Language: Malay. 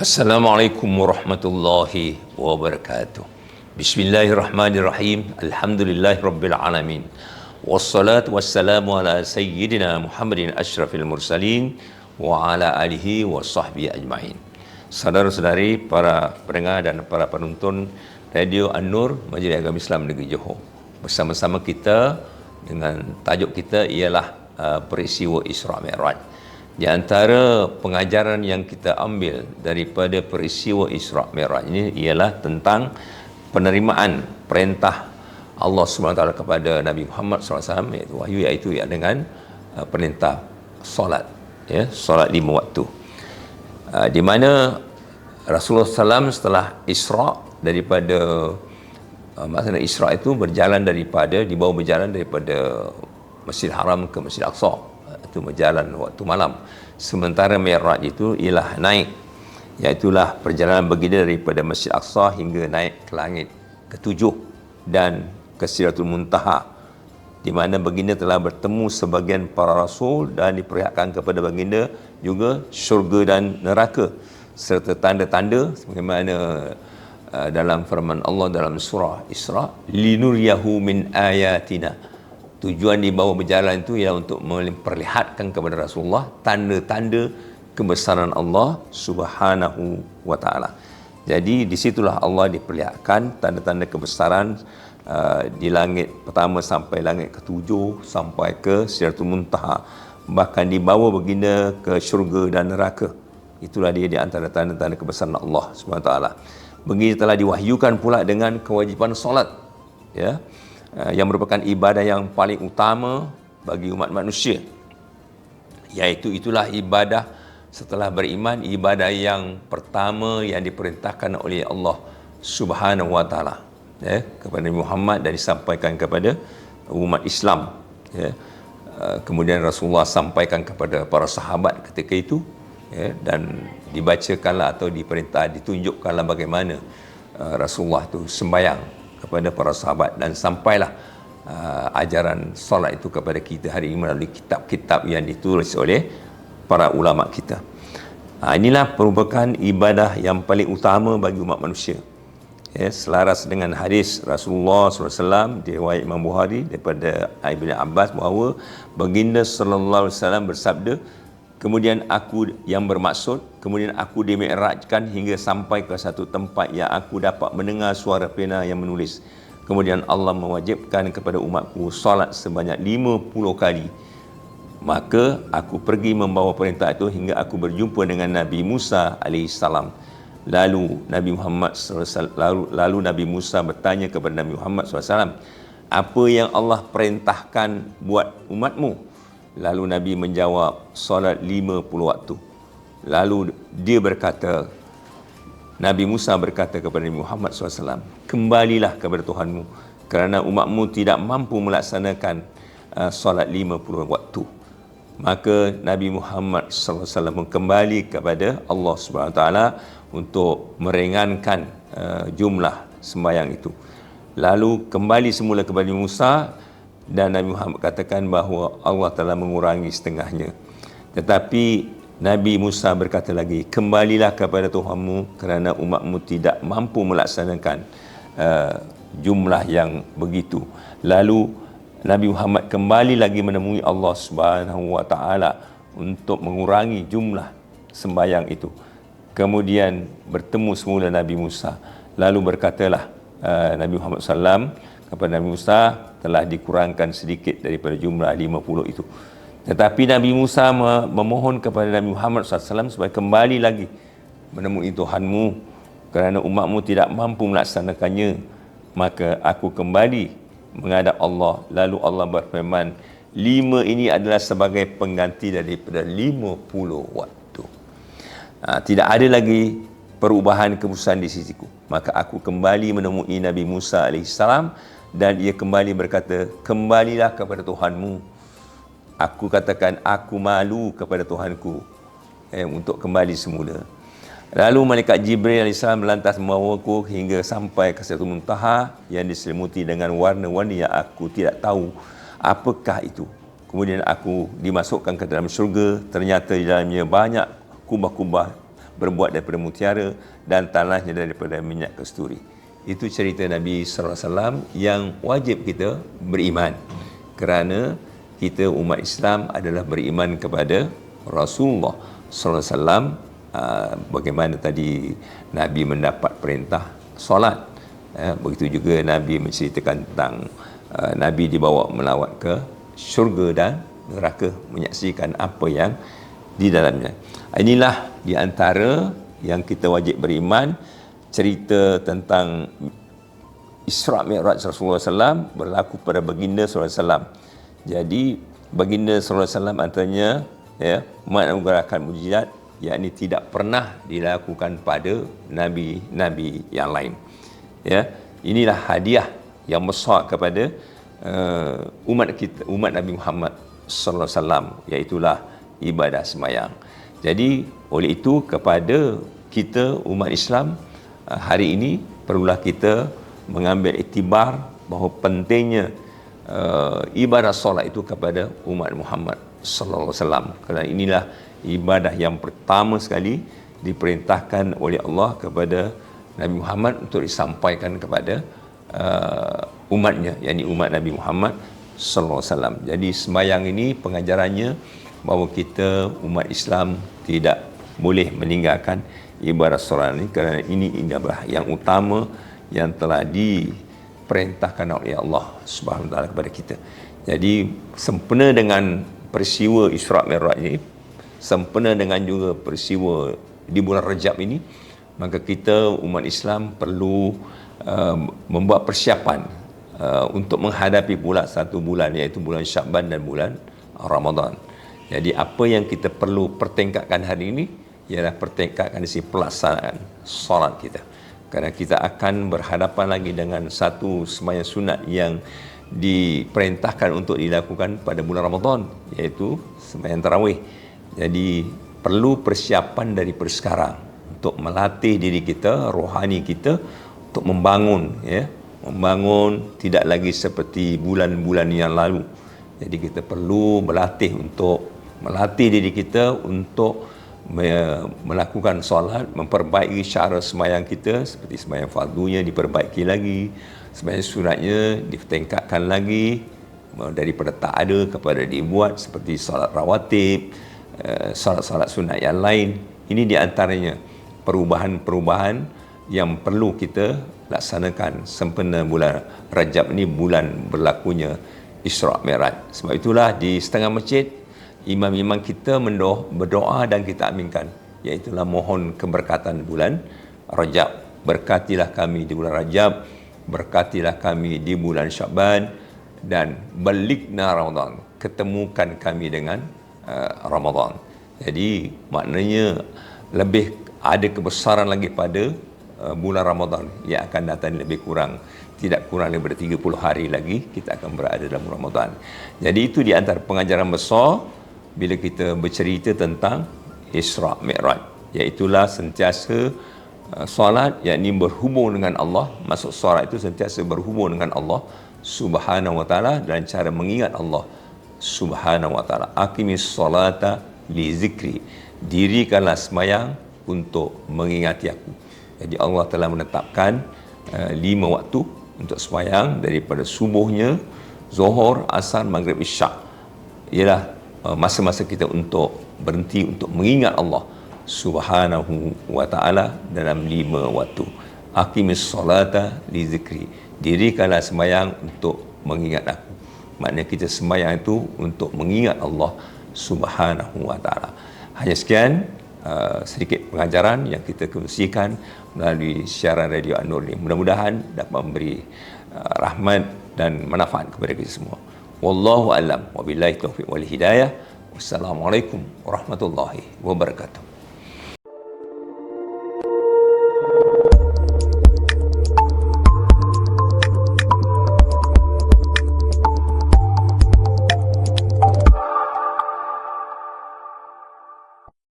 Assalamualaikum warahmatullahi wabarakatuh. Bismillahirrahmanirrahim. Alhamdulillahirabbil alamin. Wassalatu wassalamu ala sayyidina Muhammadin asyrafil mursalin wa ala alihi wa sahbihi ajma'in. Saudara-saudari, para pendengar dan para penonton Radio An-Nur Majlis Agama Islam Negeri Johor. Bersama-sama kita dengan tajuk kita ialah peristiwa Isra' Mi'raj. Di antara pengajaran yang kita ambil daripada peristiwa Isra' Mi'raj ini ialah tentang penerimaan perintah Allah SWT kepada Nabi Muhammad SAW, iaitu wahyu, iaitu dengan perintah solat, solat 5 waktu. Di mana Rasulullah SAW setelah Isra' daripada maksudnya Isra' itu berjalan daripada Masjidil Haram ke Masjidil Aqsa. Itu berjalan waktu malam. Sementara Mi'raj itu ialah naik, iaitulah perjalanan baginda daripada Masjid Aqsa hingga naik ke langit ketujuh dan ke Sidratul Muntaha, di mana baginda telah bertemu sebagian para rasul dan diperlihatkan kepada baginda juga syurga dan neraka serta tanda-tanda sebagaimana dalam firman Allah dalam surah Isra', linuriyahu min ayatina. Tujuan dibawa berjalan itu ialah untuk memperlihatkan kepada Rasulullah tanda-tanda kebesaran Allah Subhanahu wa taala. Jadi disitulah Allah diperlihatkan tanda-tanda kebesaran di langit pertama sampai langit ketujuh sampai ke Sidratul Muntaha. Bahkan dibawa baginda ke syurga dan neraka. Itulah dia di antara tanda-tanda kebesaran Allah Subhanahu wa taala. Baginda telah diwahyukan pula dengan kewajipan solat, yang merupakan ibadah yang paling utama bagi umat manusia, iaitu itulah ibadah setelah beriman, ibadah yang pertama yang diperintahkan oleh Allah Subhanahu wa taala kepada Muhammad dan disampaikan kepada umat Islam. Kemudian Rasulullah sampaikan kepada para sahabat ketika itu, dan dibacakanlah atau ditunjukkanlah bagaimana Rasulullah itu sembahyang kepada para sahabat, dan sampailah ajaran solat itu kepada kita hari ini melalui kitab-kitab yang ditulis oleh para ulama kita. Inilah merupakan ibadah yang paling utama bagi umat manusia. Selaras dengan hadis Rasulullah SAW di riwayat Imam Bukhari daripada Ibn Abbas bahawa baginda sallallahu alaihi wasallam bersabda, kemudian aku dimi'rajkan hingga sampai ke satu tempat yang aku dapat mendengar suara pena yang menulis. Kemudian Allah mewajibkan kepada umatku solat sebanyak 50 kali. Maka aku pergi membawa perintah itu hingga aku berjumpa dengan Nabi Musa AS. Lalu Nabi Musa bertanya kepada Nabi Muhammad SAW, apa yang Allah perintahkan buat umatmu? Lalu Nabi menjawab, solat 50 waktu. Lalu Nabi Musa berkata kepada Nabi Muhammad SAW, kembalilah kepada Tuhanmu kerana umatmu tidak mampu melaksanakan solat 50 waktu. Maka Nabi Muhammad SAW kembali kepada Allah SWT untuk meringankan jumlah sembahyang itu. Lalu kembali semula kepada Nabi Musa, dan Nabi Muhammad katakan bahawa Allah telah mengurangi setengahnya. Tetapi Nabi Musa berkata lagi, kembalilah kepada Tuhanmu kerana umatmu tidak mampu melaksanakan jumlah yang begitu. Lalu Nabi Muhammad kembali lagi menemui Allah Subhanahu wa taala untuk mengurangi jumlah sembahyang itu. Kemudian bertemu semula Nabi Musa. Lalu berkatalah Nabi Muhammad SAW kepada Nabi Musa, telah dikurangkan sedikit daripada jumlah 50 itu. Tetapi Nabi Musa memohon kepada Nabi Muhammad SAW supaya kembali lagi menemui Tuhanmu kerana umatmu tidak mampu melaksanakannya. Maka aku kembali menghadap Allah. Lalu Allah berfirman, 5 ini adalah sebagai pengganti daripada 50 waktu. Tidak ada lagi perubahan keputusan di sisiku. Maka aku kembali menemui Nabi Musa AS, dan ia kembali berkata, kembalilah kepada Tuhanmu. Aku katakan, aku malu kepada Tuhanku untuk kembali semula. Lalu malaikat Jibril AS melantas membawaku hingga sampai ke Sidratul Muntaha yang diselimuti dengan warna-warni yang aku tidak tahu apakah itu. Kemudian aku dimasukkan ke dalam syurga. Ternyata di dalamnya banyak kubah-kubah berbuat daripada mutiara dan tanahnya daripada minyak kasturi. Itu cerita Nabi sallallahu alaihi wasallam yang wajib kita beriman. Kerana kita umat Islam adalah beriman kepada Rasulullah sallallahu alaihi wasallam. Bagaimana tadi Nabi mendapat perintah solat. Begitu juga Nabi menceritakan tentang Nabi dibawa melawat ke syurga dan neraka, menyaksikan apa yang di dalamnya. Inilah di antara yang kita wajib beriman, cerita tentang Isra' Mi'raj Rasulullah SAW berlaku pada baginda SAW. Jadi baginda SAW antaranya menganugerahkan mukjizat yakni tidak pernah dilakukan pada nabi-nabi yang lain. Inilah hadiah yang besar kepada umat kita, umat Nabi Muhammad sallallahu alaihi wasallam, iaitulah ibadah sembahyang. Jadi oleh itu kepada kita umat Islam hari ini perlulah kita mengambil iktibar bahawa pentingnya ibadah solat itu kepada umat Muhammad sallallahu alaihi wasallam, kerana inilah ibadah yang pertama sekali diperintahkan oleh Allah kepada Nabi Muhammad untuk disampaikan kepada umatnya, yakni umat Nabi Muhammad sallallahu alaihi wasallam. Jadi sembahyang ini pengajarannya bahawa kita umat Islam tidak boleh meninggalkan ibadah solat ini, kerana ini adalah yang utama yang telah diperintahkan oleh Allah Subhanahu wa taala kepada kita. Jadi sempena dengan peristiwa Isra' Mi'raj ini, sempena dengan juga peristiwa di bulan Rajab ini, maka kita umat Islam perlu membuat persiapan untuk menghadapi pula satu bulan, iaitu bulan Sya'ban dan bulan Ramadan. Jadi apa yang kita perlu pertingkatkan hari ini ialah pertingkatkan si pelaksanaan solat kita, kerana kita akan berhadapan lagi dengan satu sembahyang sunat yang diperintahkan untuk dilakukan pada bulan Ramadan, iaitu sembahyang tarawih. Jadi perlu persiapan daripada sekarang untuk melatih diri kita, rohani kita, untuk membangun, membangun tidak lagi seperti bulan-bulan yang lalu. Jadi kita perlu melatih diri kita untuk melakukan solat, memperbaiki cara sembahyang kita, seperti sembahyang fardunya diperbaiki lagi, sembahyang sunatnya ditingkatkan lagi, daripada tak ada kepada dibuat, seperti solat rawatib, solat-solat sunat yang lain. Ini di antaranya perubahan-perubahan yang perlu kita laksanakan sempena bulan Rajab ini, bulan berlakunya Isra' Mi'raj. Sebab itulah di setengah masjid imam-imam kita berdoa dan kita aminkan, iaitulah mohon keberkatan bulan Rajab. Berkatilah kami di bulan Rajab, berkatilah kami di bulan Sya'ban, dan balighna Ramadan, ketemukan kami dengan Ramadan. Jadi maknanya lebih ada kebesaran lagi pada bulan Ramadan yang akan datang, lebih kurang, tidak kurang daripada 30 hari lagi kita akan berada dalam Ramadan. Jadi itu di antara pengajaran besar bila kita bercerita tentang Isra' Mi'raj, iaitulah sentiasa solat, yakni berhubung dengan Allah. Maksud solat itu sentiasa berhubung dengan Allah Subhanahu wa taala dan cara mengingat Allah Subhanahu wa taala. Aqimis solata li zikri, dirikanlah sembahyang untuk mengingati aku. Jadi Allah telah menetapkan 5 waktu untuk sembahyang, daripada subuhnya, zuhur, asar, maghrib, isyak. Ialah masa-masa kita untuk berhenti untuk mengingat Allah Subhanahu wa taala dalam 5 waktu. Aqimis solata li zikri, dirikanlah sembahyang untuk mengingat aku. Maknanya kita sembahyang itu untuk mengingat Allah Subhanahu wa taala. Hanya sekian sedikit pengajaran yang kita kongsikan melalui siaran radio An-Nur ini. Mudah-mudahan dapat memberi rahmat dan manfaat kepada kita semua. Wallahu a'lam, wabillahi taufiq wal hidayah. Wassalamualaikum warahmatullahi wabarakatuh.